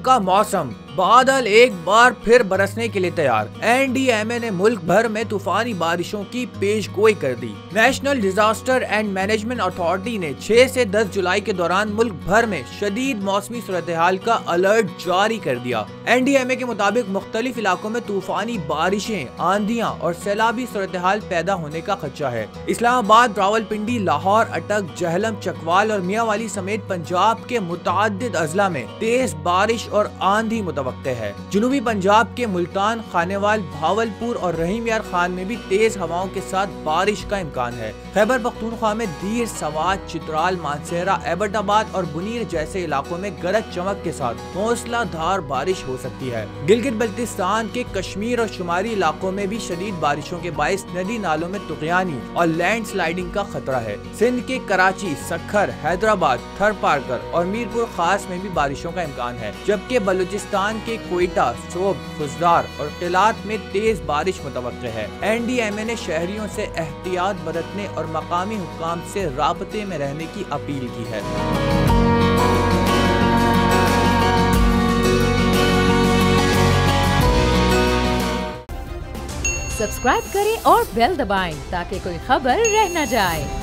का मौसम, बादल एक बार फिर बरसने के लिए तैयार। एनडीएमए ने मुल्क भर में तूफानी बारिशों की पेशगोई कर दी। National disaster and management authority ने 6 से 10 जुलाई के दौरान मुल्क भर में शदीद मौसमी सूरत-ए-हाल का अलर्ट जारी कर दिया। एनडीएमए के मुताबिक मुख्तलिफ इलाकों में तूफानी बारिशें, आंधियां और सैलाबी सूरत-ए-हाल पैदा होने का खदशा है। इस्लामाबाद, रावलपिंडी, लाहौर, अटक, जहलम, चकवाल और मियांवाली समेत पंजाब के मुतअद्दिद अजला में तेज बारिश और आंधी है। जुनूबी पंजाब के मुल्तान, खानेवाल, भावलपुर और रहीम यार खान में भी तेज हवाओं के साथ बारिश का इम्कान है। खैबर पख्तूनख्वा में दीर, सवात, चित्राल, मानसेरा, एबटाबाद और बुनीर जैसे इलाकों में गरज चमक के साथ मूसलाधार बारिश हो सकती है। गिलगित बल्तिस्तान के कश्मीर और शुमारी इलाकों में भी शदीद बारिशों के बाइस नदी नालों में तुगयानी और लैंड स्लाइडिंग का खतरा है। सिंध के कराची, सखर, हैदराबाद, थरपारकर और मीरपुर खास में भी बारिशों का इम्कान है, जबकि बलूचिस्तान के कोयटा, सोब, खुजदार और किलात में तेज बारिश मुतवक्के है। एनडीएमए ने शहरियों से एहतियात बरतने और मकामी हुक्काम से राबते में रहने की अपील की है। सब्सक्राइब करें और बेल दबाएं ताकि कोई खबर रह न जाए।